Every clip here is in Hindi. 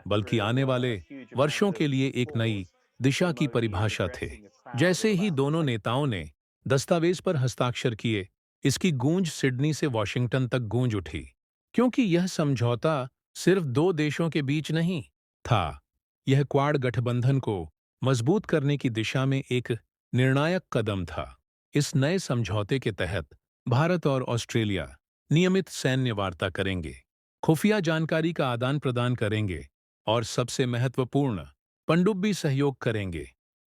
बल्कि आने वाले वर्षों के लिए एक नई दिशा की परिभाषा थे। जैसे ही दोनों नेताओं ने दस्तावेज पर हस्ताक्षर किए, इसकी गूंज सिडनी से वॉशिंगटन तक गूंज उठी, क्योंकि यह समझौता सिर्फ दो देशों के बीच नहीं था। यह क्वाड गठबंधन को मजबूत करने की दिशा में एक निर्णायक कदम था। इस नए समझौते के तहत भारत और ऑस्ट्रेलिया नियमित सैन्य वार्ता करेंगे, खुफिया जानकारी का आदान प्रदान करेंगे और सबसे महत्वपूर्ण पनडुब्बी सहयोग करेंगे।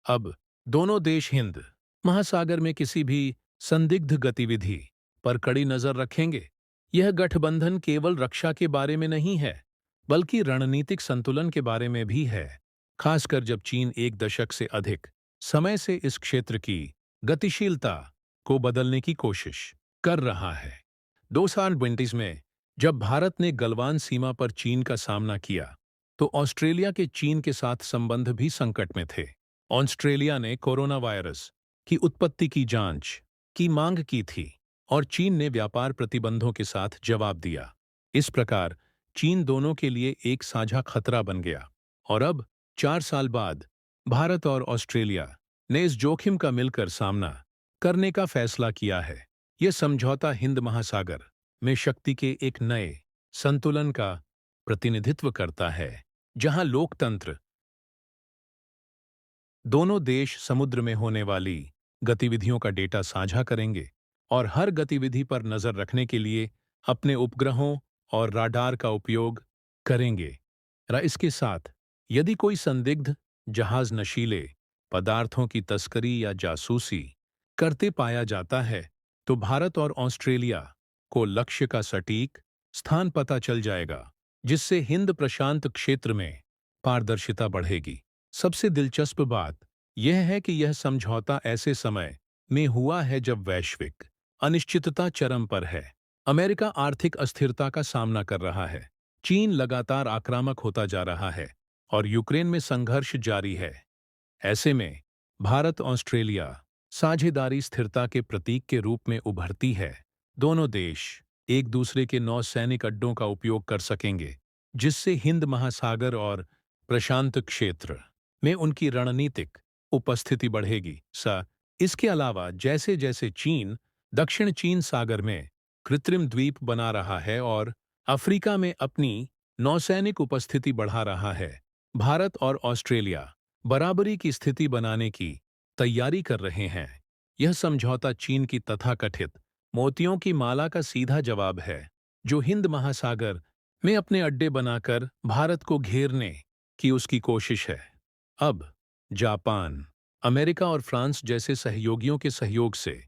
अब दोनों देश हिंद महासागर में किसी भी संदिग्ध गतिविधि पर कड़ी नजर रखेंगे। यह गठबंधन केवल रक्षा के बारे में नहीं है, बल्कि रणनीतिक संतुलन के बारे में भी है, खासकर जब चीन एक दशक से अधिक समय से इस क्षेत्र की गतिशीलता को बदलने की कोशिश कर रहा है। 2020 में जब भारत ने गलवान सीमा पर चीन का सामना किया, तो ऑस्ट्रेलिया के चीन के साथ संबंध भी संकट में थे। ऑस्ट्रेलिया ने कोरोना वायरस की उत्पत्ति की जांच की मांग की थी और चीन ने व्यापार प्रतिबंधों के साथ जवाब दिया। इस प्रकार चीन दोनों के लिए एक साझा खतरा बन गया और अब 4 साल बाद भारत और ऑस्ट्रेलिया ने इस जोखिम का मिलकर सामना करने का फैसला किया है। यह समझौता हिंद महासागर में शक्ति के एक नए संतुलन का प्रतिनिधित्व करता है, जहां लोकतंत्र, दोनों देश समुद्र में होने वाली गतिविधियों का डेटा साझा करेंगे और हर गतिविधि पर नजर रखने के लिए अपने उपग्रहों और राडार का उपयोग करेंगे। इसके साथ यदि कोई संदिग्ध जहाज नशीले पदार्थों की तस्करी या जासूसी करते पाया जाता है, तो भारत और ऑस्ट्रेलिया को लक्ष्य का सटीक स्थान पता चल जाएगा, जिससे हिंद प्रशांत क्षेत्र में पारदर्शिता बढ़ेगी। सबसे दिलचस्प बात यह है कि यह समझौता ऐसे समय में हुआ है जब वैश्विक अनिश्चितता चरम पर है। अमेरिका आर्थिक अस्थिरता का सामना कर रहा है, चीन लगातार आक्रामक होता जा रहा है और यूक्रेन में संघर्ष जारी है। ऐसे में भारत ऑस्ट्रेलिया साझेदारी स्थिरता के प्रतीक के रूप में उभरती है। दोनों देश एक दूसरे के नौसैनिक अड्डों का उपयोग कर सकेंगे, जिससे हिंद महासागर और प्रशांत क्षेत्र में उनकी रणनीतिक उपस्थिति बढ़ेगी। इसके अलावा जैसे जैसे चीन दक्षिण चीन सागर में कृत्रिम द्वीप बना रहा है और अफ्रीका में अपनी नौसैनिक उपस्थिति बढ़ा रहा है, भारत और ऑस्ट्रेलिया बराबरी की स्थिति बनाने की तैयारी कर रहे हैं। यह समझौता चीन की तथाकथित मोतियों की माला का सीधा जवाब है, जो हिंद महासागर में अपने अड्डे बनाकर भारत को घेरने की उसकी कोशिश है। अब जापान, अमेरिका और फ्रांस जैसे सहयोगियों के सहयोग से